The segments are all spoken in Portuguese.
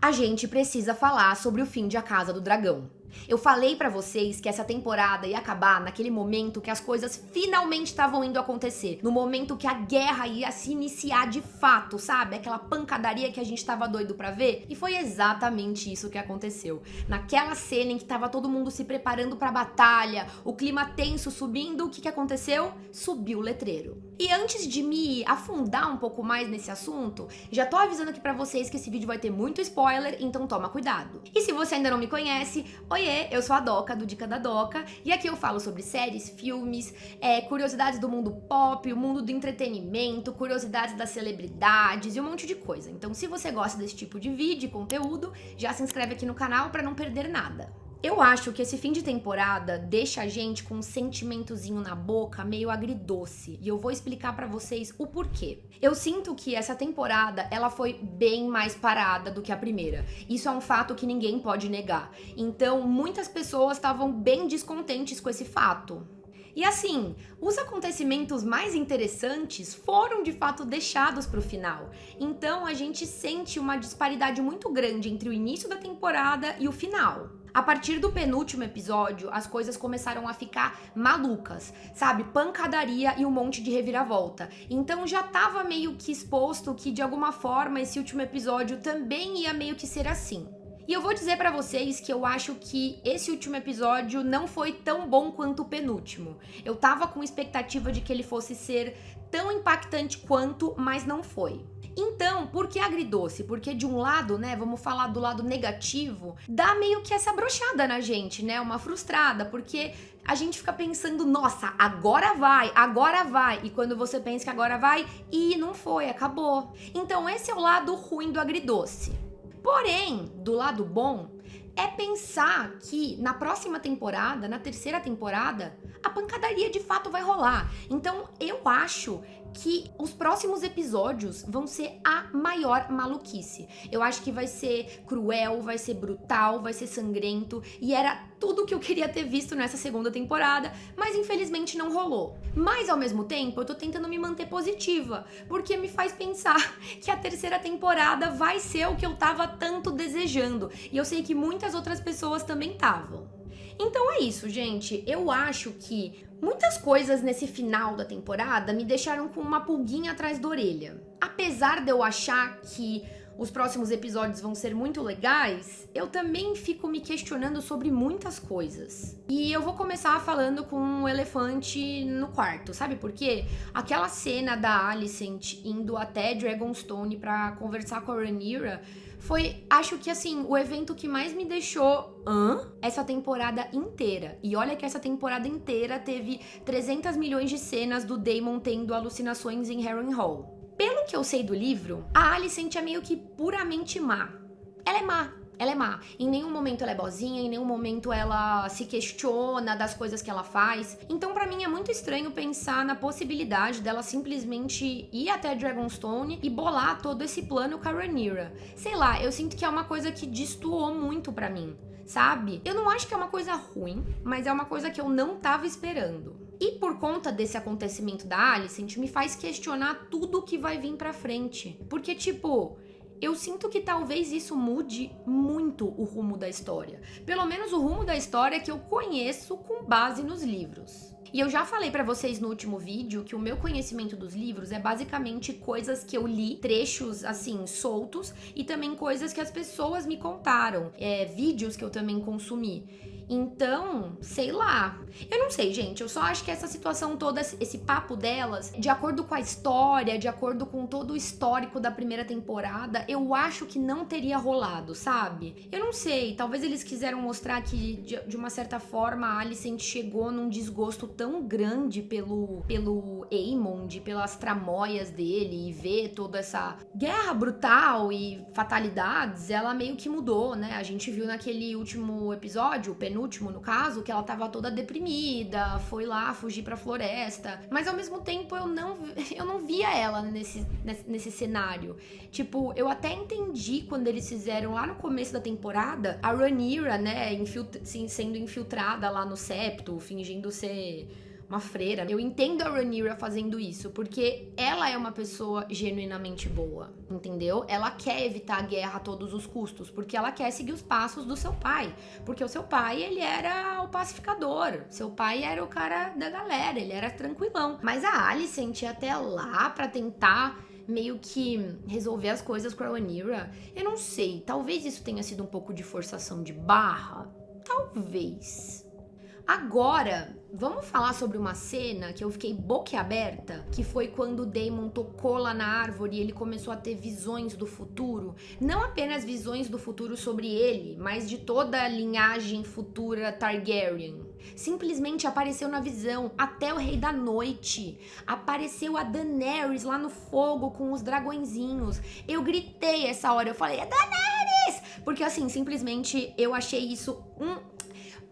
A gente precisa falar sobre o fim de A Casa do Dragão. Eu falei pra vocês que essa temporada ia acabar naquele momento que as coisas finalmente estavam indo acontecer, no momento que a guerra ia se iniciar de fato, sabe? Aquela pancadaria que a gente tava doido pra ver. E foi exatamente isso que aconteceu. Naquela cena em que tava todo mundo se preparando pra batalha, o clima tenso subindo, o que aconteceu? Subiu o letreiro. E antes de me afundar um pouco mais nesse assunto, já tô avisando aqui pra vocês que esse vídeo vai ter muito spoiler, então toma cuidado. E se você ainda não me conhece, oiê, eu sou a Doca, do Dica da Doca, e aqui eu falo sobre séries, filmes, curiosidades do mundo pop, o mundo do entretenimento, curiosidades das celebridades e um monte de coisa. Então se você gosta desse tipo de vídeo e conteúdo, já se inscreve aqui no canal pra não perder nada. Eu acho que esse fim de temporada deixa a gente com um sentimentozinho na boca meio agridoce, e eu vou explicar pra vocês o porquê. Eu sinto que essa temporada ela foi bem mais parada do que a primeira. Isso é um fato que ninguém pode negar. Então, muitas pessoas estavam bem descontentes com esse fato. E assim, os acontecimentos mais interessantes foram de fato deixados para o final. Então a gente sente uma disparidade muito grande entre o início da temporada e o final. A partir do penúltimo episódio, as coisas começaram a ficar malucas, sabe? Pancadaria e um monte de reviravolta. Então já tava meio que exposto que de alguma forma esse último episódio também ia meio que ser assim. E eu vou dizer pra vocês que eu acho que esse último episódio não foi tão bom quanto o penúltimo. Eu tava com expectativa de que ele fosse ser tão impactante quanto, mas não foi. Então, por que agridoce? Porque de um lado, né, vamos falar do lado negativo, dá meio que essa brochada na gente, né, uma frustrada, porque a gente fica pensando, nossa, agora vai, e quando você pensa que agora vai, e não foi, acabou. Então esse é o lado ruim do agridoce. Porém, do lado bom, é pensar que na próxima temporada, na terceira temporada, a pancadaria de fato vai rolar. Então eu acho que os próximos episódios vão ser a maior maluquice. Eu acho que vai ser cruel, vai ser brutal, vai ser sangrento, e era tudo que eu queria ter visto nessa segunda temporada, mas infelizmente não rolou. Mas ao mesmo tempo, eu tô tentando me manter positiva, porque me faz pensar que a terceira temporada vai ser o que eu tava tanto desejando, e eu sei que muitas outras pessoas também estavam. Então é isso, gente. Eu acho que muitas coisas nesse final da temporada me deixaram com uma pulguinha atrás da orelha. Apesar de eu achar que os próximos episódios vão ser muito legais, eu também fico me questionando sobre muitas coisas. E eu vou começar falando com um elefante no quarto, sabe por quê? Aquela cena da Alicent indo até Dragonstone pra conversar com a Rhaenyra foi, acho que assim, o evento que mais me deixou essa temporada inteira. E olha que essa temporada inteira teve 300 milhões de cenas do Daemon tendo alucinações em Harrenhal. Pelo que eu sei do livro, a Alicent é meio que puramente má. Ela é má. Ela é má. Em nenhum momento ela é boazinha, em nenhum momento ela se questiona das coisas que ela faz. Então, pra mim, é muito estranho pensar na possibilidade dela simplesmente ir até Dragonstone e bolar todo esse plano com a Rhaenyra. Sei lá, eu sinto que é uma coisa que destoou muito pra mim, sabe? Eu não acho que é uma coisa ruim, mas é uma coisa que eu não tava esperando. E por conta desse acontecimento da Alicent, me faz questionar tudo que vai vir pra frente. Porque, tipo, eu sinto que talvez isso mude muito o rumo da história. Pelo menos o rumo da história que eu conheço com base nos livros. E eu já falei pra vocês no último vídeo que o meu conhecimento dos livros é basicamente coisas que eu li, trechos assim, soltos, e também coisas que as pessoas me contaram, vídeos que eu também consumi. Então, sei lá. Eu não sei, gente. Eu só acho que essa situação toda, esse papo delas, de acordo com a história, de acordo com todo o histórico da primeira temporada, eu acho que não teria rolado, sabe? Eu não sei. Talvez eles quiseram mostrar que, de uma certa forma, a Alicent chegou num desgosto tão grande pelo Aemond, pelas tramóias dele, e ver toda essa guerra brutal e fatalidades, ela meio que mudou, né? A gente viu naquele último episódio, o penúltimo no caso, que ela tava toda deprimida, foi lá fugir pra floresta, mas ao mesmo tempo eu não via ela nesse cenário. Tipo, eu até entendi quando eles fizeram lá no começo da temporada a Rhaenyra, né, sendo infiltrada lá no septo, fingindo ser uma freira. Eu entendo a Rhaenyra fazendo isso, porque ela é uma pessoa genuinamente boa, entendeu? Ela quer evitar a guerra a todos os custos, porque ela quer seguir os passos do seu pai. Porque o seu pai, ele era o pacificador. Seu pai era o cara da galera, ele era tranquilão. Mas a Alicent ia até lá pra tentar meio que resolver as coisas com a Rhaenyra. Eu não sei, talvez isso tenha sido um pouco de forçação de barra. Talvez. Agora, vamos falar sobre uma cena que eu fiquei boquiaberta, que foi quando o Daemon tocou lá na árvore e ele começou a ter visões do futuro. Não apenas visões do futuro sobre ele, mas de toda a linhagem futura Targaryen. Simplesmente apareceu na visão até o Rei da Noite. Apareceu a Daenerys lá no fogo com os dragõezinhos. Eu gritei essa hora, eu falei, é Daenerys! Porque assim, simplesmente eu achei isso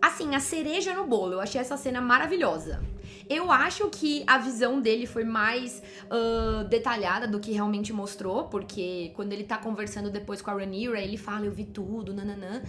assim, a cereja no bolo. Eu achei essa cena maravilhosa. Eu acho que a visão dele foi mais detalhada do que realmente mostrou, porque quando ele tá conversando depois com a Rhaenyra, ele fala, eu vi tudo, nananã.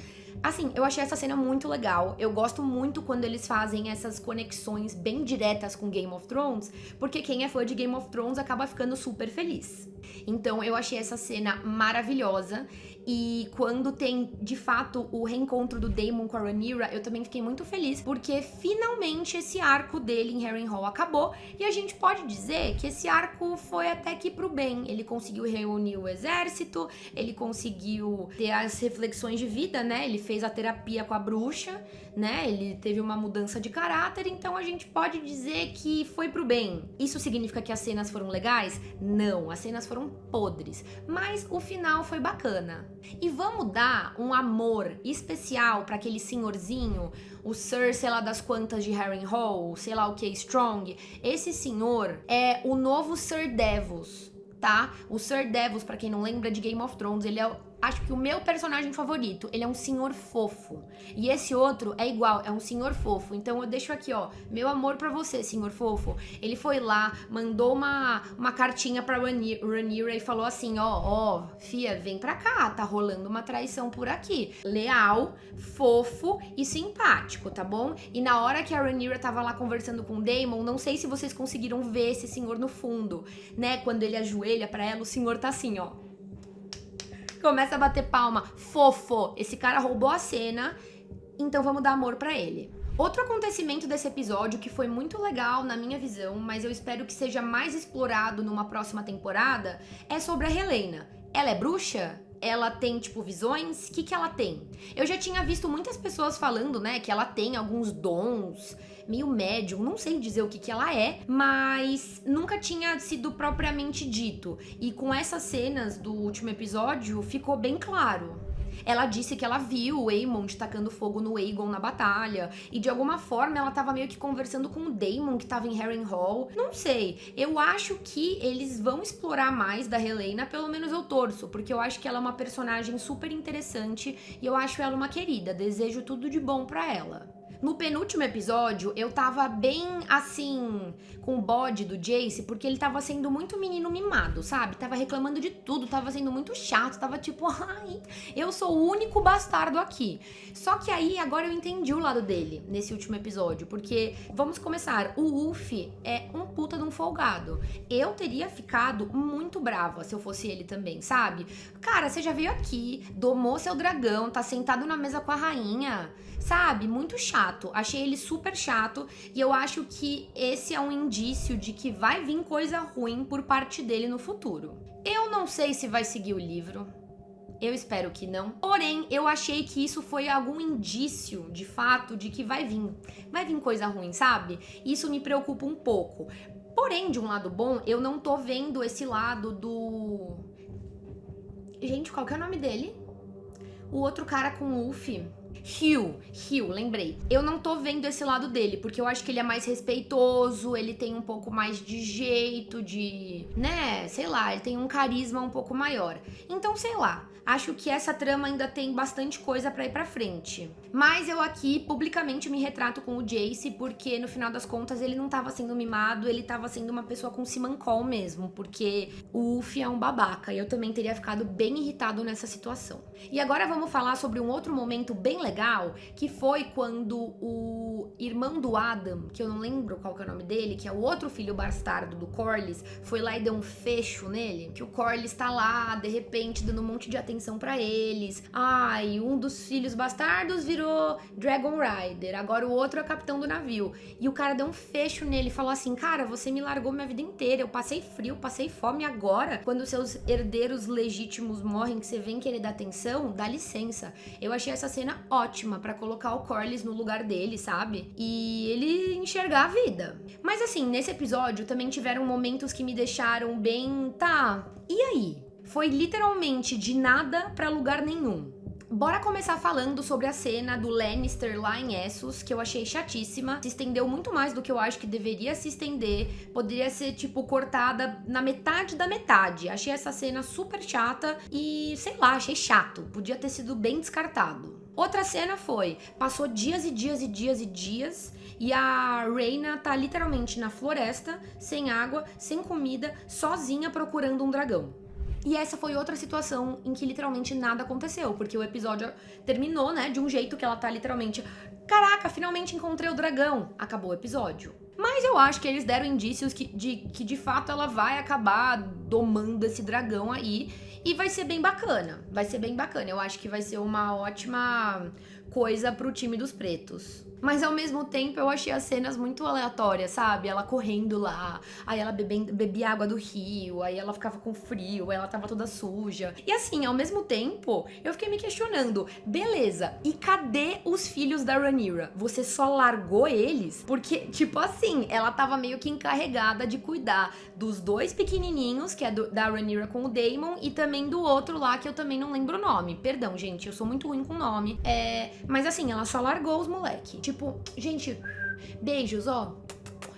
Assim, eu achei essa cena muito legal. Eu gosto muito quando eles fazem essas conexões bem diretas com Game of Thrones, porque quem é fã de Game of Thrones acaba ficando super feliz. Então, eu achei essa cena maravilhosa. E quando tem, de fato, o reencontro do Daemon com a Rhaenyra, eu também fiquei muito feliz, porque finalmente esse arco dele em Harrenhal acabou, e a gente pode dizer que esse arco foi até que pro bem. Ele conseguiu reunir o exército, ele conseguiu ter as reflexões de vida, né? Ele fez a terapia com a bruxa, né? Ele teve uma mudança de caráter, então a gente pode dizer que foi pro bem. Isso significa que as cenas foram legais? Não, as cenas foram podres, mas o final foi bacana. E vamos dar um amor especial para aquele senhorzinho, o Sir, sei lá das quantas de Harrenhal, sei lá o que, Strong. Esse senhor é o novo Sir Davos, tá? O Sir Davos, pra quem não lembra de Game of Thrones, ele é, acho que o meu personagem favorito. Ele é um senhor fofo. E esse outro é igual, é um senhor fofo. Então eu deixo aqui, ó, meu amor pra você, senhor fofo. Ele foi lá, mandou uma cartinha pra Rhaenyra e falou assim, ó, fia, vem pra cá, tá rolando uma traição por aqui. Leal, fofo e simpático, tá bom? E na hora que a Rhaenyra tava lá conversando com o Daemon, não sei se vocês conseguiram ver esse senhor no fundo, né? Quando ele ajoelha pra ela, o senhor tá assim, ó. Começa a bater palma. Fofo. Esse cara roubou a cena, então vamos dar amor pra ele. Outro acontecimento desse episódio que foi muito legal na minha visão, mas eu espero que seja mais explorado numa próxima temporada, é sobre a Helaena. Ela é bruxa? Ela tem, tipo, visões? O que ela tem? Eu já tinha visto muitas pessoas falando, né, que ela tem alguns dons, meio médium, não sei dizer o que ela é, mas nunca tinha sido propriamente dito. E com essas cenas do último episódio, ficou bem claro. Ela disse que ela viu o Aemond tacando fogo no Aegon na batalha, e de alguma forma ela tava meio que conversando com o Daemon que tava em Harrenhal. Não sei, eu acho que eles vão explorar mais da Helaena, pelo menos eu torço, porque eu acho que ela é uma personagem super interessante e eu acho ela uma querida, desejo tudo de bom pra ela. No penúltimo episódio, eu tava bem, assim, com o bode do Jace, porque ele tava sendo muito menino mimado, sabe? Tava reclamando de tudo, tava sendo muito chato, tava tipo, ai, eu sou o único bastardo aqui. Só que aí, agora eu entendi o lado dele, nesse último episódio, porque, vamos começar, o Ulf é um puta de um folgado. Eu teria ficado muito brava se eu fosse ele também, sabe? Cara, você já veio aqui, domou seu dragão, tá sentado na mesa com a rainha, sabe? Muito chato. Achei ele super chato e eu acho que esse é um indício de que vai vir coisa ruim por parte dele no futuro. Eu não sei se vai seguir o livro. Eu espero que não. Porém, eu achei que isso foi algum indício, de fato, de que vai vir coisa ruim, sabe? Isso me preocupa um pouco. Porém, de um lado bom, eu não tô vendo esse lado do... Gente, qual que é o nome dele? O outro cara com o Ulf... Hugh, lembrei. Eu não tô vendo esse lado dele, porque eu acho que ele é mais respeitoso, ele tem um pouco mais de jeito, de... né, sei lá, ele tem um carisma um pouco maior. Então, sei lá, acho que essa trama ainda tem bastante coisa pra ir pra frente. Mas eu aqui, publicamente, me retrato com o Jace, porque no final das contas ele não tava sendo mimado, ele tava sendo uma pessoa com simancol mesmo, porque o Ulf é um babaca, e eu também teria ficado bem irritado nessa situação. E agora vamos falar sobre um outro momento bem legal, que foi quando o irmão do Adam, que eu não lembro qual que é o nome dele, que é o outro filho bastardo do Corlys, foi lá e deu um fecho nele, que o Corlys tá lá, de repente, dando um monte de atenção pra eles. Ai, um dos filhos bastardos virou Dragon Rider, agora o outro é capitão do navio. E o cara deu um fecho nele e falou assim, cara, você me largou minha vida inteira, eu passei frio, passei fome, agora, quando seus herdeiros legítimos morrem, que você vem querer dar atenção, dá licença. Eu achei essa cena ótima pra colocar o Corlys no lugar dele, sabe? E ele enxergar a vida. Mas assim, nesse episódio também tiveram momentos que me deixaram bem, tá, e aí? Foi literalmente de nada pra lugar nenhum. Bora começar falando sobre a cena do Lannister lá em Essos, que eu achei chatíssima. Se estendeu muito mais do que eu acho que deveria se estender. Poderia ser, tipo, cortada na metade da metade. Achei essa cena super chata e, sei lá, achei chato. Podia ter sido bem descartado. Outra cena foi, passou dias e dias e dias e dias, e a Rhaena tá literalmente na floresta, sem água, sem comida, sozinha procurando um dragão. E essa foi outra situação em que literalmente nada aconteceu, porque o episódio terminou, né, de um jeito que ela tá literalmente, caraca, finalmente encontrei o dragão. Acabou o episódio. Mas eu acho que eles deram indícios que de fato ela vai acabar domando esse dragão aí e vai ser bem bacana. Vai ser bem bacana. Eu acho que vai ser uma ótima coisa pro time dos pretos. Mas ao mesmo tempo eu achei as cenas muito aleatórias, sabe? Ela correndo lá, aí ela bebia água do rio, aí ela ficava com frio, aí ela tava toda suja. E assim, ao mesmo tempo, eu fiquei me questionando, beleza, e cadê os filhos da Rhaenyra? Você só largou eles? Porque, tipo assim, ela tava meio que encarregada de cuidar dos dois pequenininhos, que é da Rhaenyra com o Daemon, e também do outro lá, que eu também não lembro o nome. Perdão, gente, eu sou muito ruim com nome. Mas assim, ela só largou os moleque. Tipo, gente, beijos, ó.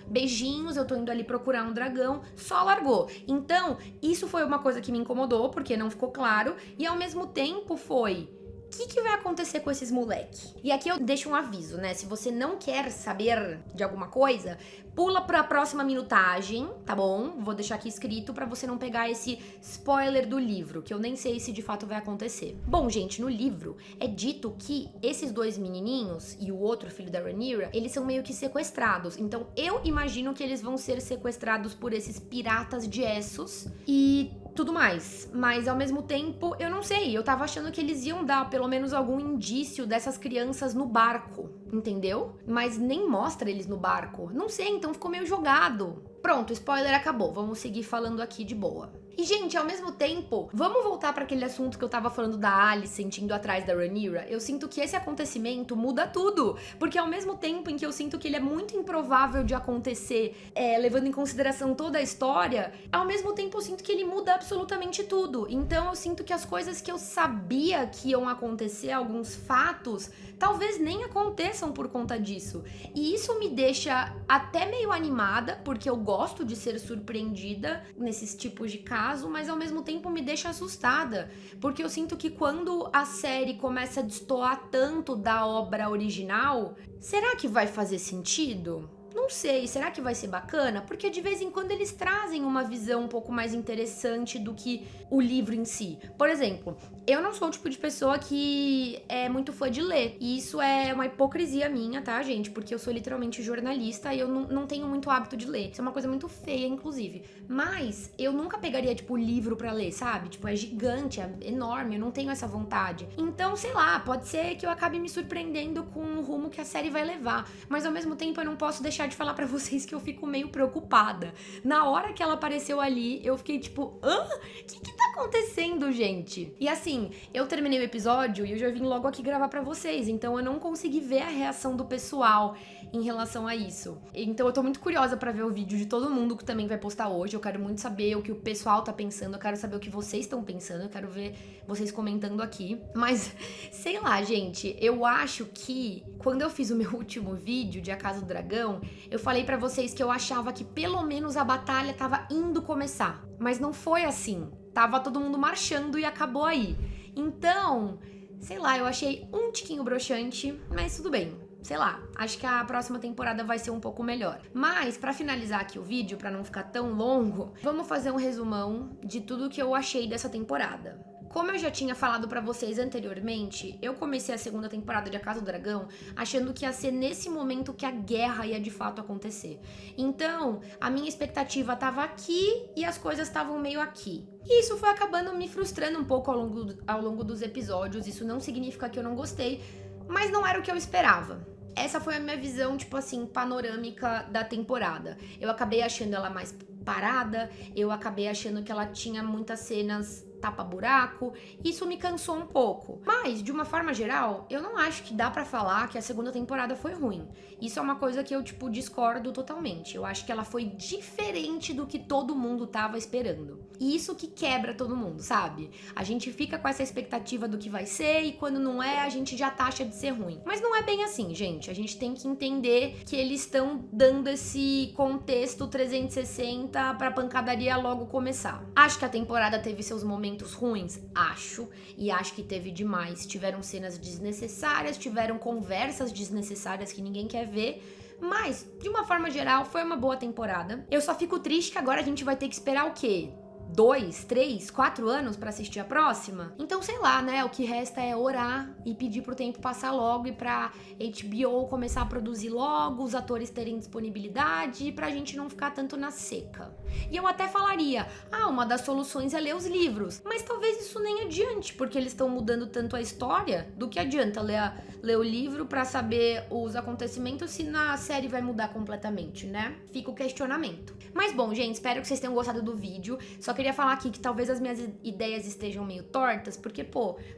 Beijinhos, eu tô indo ali procurar um dragão, só largou. Então, isso foi uma coisa que me incomodou, porque não ficou claro. E ao mesmo tempo foi... O que vai acontecer com esses moleque? E aqui eu deixo um aviso, né? Se você não quer saber de alguma coisa, pula pra próxima minutagem, tá bom? Vou deixar aqui escrito pra você não pegar esse spoiler do livro, que eu nem sei se de fato vai acontecer. Bom, gente, no livro é dito que esses dois menininhos e o outro filho da Rhaenyra, eles são meio que sequestrados. Então eu imagino que eles vão ser sequestrados por esses piratas de Essos e tudo mais, mas ao mesmo tempo, eu não sei, eu tava achando que eles iam dar pelo menos algum indício dessas crianças no barco, entendeu? Mas nem mostra eles no barco, não sei, então ficou meio jogado. Pronto, spoiler acabou, vamos seguir falando aqui de boa. E, gente, ao mesmo tempo, vamos voltar para aquele assunto que eu tava falando da Alicent indo atrás da Rhaenyra. Eu sinto que esse acontecimento muda tudo, porque ao mesmo tempo em que eu sinto que ele é muito improvável de acontecer, levando em consideração toda a história, ao mesmo tempo eu sinto que ele muda absolutamente tudo. Então eu sinto que as coisas que eu sabia que iam acontecer, alguns fatos, talvez nem aconteçam por conta disso. E isso me deixa até meio animada, porque eu gosto de ser surpreendida nesses tipos de casos, mas ao mesmo tempo me deixa assustada, porque eu sinto que quando a série começa a destoar tanto da obra original, será que vai fazer sentido? Não sei, será que vai ser bacana? Porque de vez em quando eles trazem uma visão um pouco mais interessante do que o livro em si. Por exemplo, eu não sou o tipo de pessoa que é muito fã de ler. E isso é uma hipocrisia minha, tá, gente? Porque eu sou literalmente jornalista e eu não tenho muito hábito de ler. Isso é uma coisa muito feia, inclusive. Mas eu nunca pegaria, tipo, livro pra ler, sabe? Tipo, é gigante, é enorme, eu não tenho essa vontade. Então, sei lá, pode ser que eu acabe me surpreendendo com o rumo que a série vai levar. Mas ao mesmo tempo eu não posso deixar de falar pra vocês que eu fico meio preocupada. Na hora que ela apareceu ali, eu fiquei tipo, o que tá acontecendo, gente? E assim, eu terminei o episódio e eu já vim logo aqui gravar pra vocês, então eu não consegui ver a reação do pessoal em relação a isso. Então eu tô muito curiosa pra ver o vídeo de todo mundo que também vai postar hoje. Eu quero muito saber o que o pessoal tá pensando, eu quero saber o que vocês estão pensando, eu quero ver vocês comentando aqui. Mas, sei lá, gente, eu acho que quando eu fiz o meu último vídeo de A Casa do Dragão, eu falei pra vocês que eu achava que pelo menos a batalha tava indo começar. Mas não foi assim. Tava todo mundo marchando e acabou aí. Então, sei lá, eu achei um tiquinho broxante, mas tudo bem. Sei lá, acho que a próxima temporada vai ser um pouco melhor. Mas, pra finalizar aqui o vídeo, pra não ficar tão longo, vamos fazer um resumão de tudo que eu achei dessa temporada. Como eu já tinha falado pra vocês anteriormente, eu comecei a segunda temporada de A Casa do Dragão achando que ia ser nesse momento que a guerra ia de fato acontecer. Então, a minha expectativa tava aqui e as coisas estavam meio aqui. E isso foi acabando me frustrando um pouco ao longo dos episódios. Isso não significa que eu não gostei, mas não era o que eu esperava. Essa foi a minha visão, tipo assim, panorâmica da temporada. Eu acabei achando ela mais parada, eu acabei achando que ela tinha muitas cenas tapa-buraco, isso me cansou um pouco. Mas, de uma forma geral, eu não acho que dá pra falar que a segunda temporada foi ruim. Isso é uma coisa que eu, discordo totalmente. Eu acho que ela foi diferente do que todo mundo tava esperando. E isso que quebra todo mundo, sabe? A gente fica com essa expectativa do que vai ser e quando não é, a gente já taxa de ser ruim. Mas não é bem assim, gente. A gente tem que entender que eles estão dando esse contexto 360 pra pancadaria logo começar. Acho que a temporada teve seus momentos ruins? Acho. E acho que teve demais. Tiveram cenas desnecessárias, tiveram conversas desnecessárias que ninguém quer ver. Mas, de uma forma geral, foi uma boa temporada. Eu só fico triste que agora a gente vai ter que esperar o quê? 2, 3, 4 anos pra assistir a próxima? Então, sei lá, né? O que resta é orar e pedir pro tempo passar logo e pra HBO começar a produzir logo, os atores terem disponibilidade, pra gente não ficar tanto na seca. E eu até falaria, uma das soluções é ler os livros. Mas talvez isso nem adiante, porque eles estão mudando tanto a história, do que adianta ler o livro pra saber os acontecimentos se na série vai mudar completamente, né? Fica o questionamento. Mas bom, gente, espero que vocês tenham gostado do vídeo. Só queria falar aqui que talvez as minhas ideias estejam meio tortas, porque,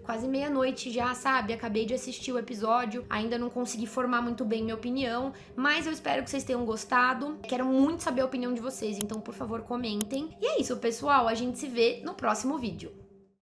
quase meia-noite já, sabe? Acabei de assistir o episódio, ainda não consegui formar muito bem minha opinião, mas eu espero que vocês tenham gostado. Quero muito saber a opinião de vocês, então, por favor, comentem. E é isso, pessoal. A gente se vê no próximo vídeo.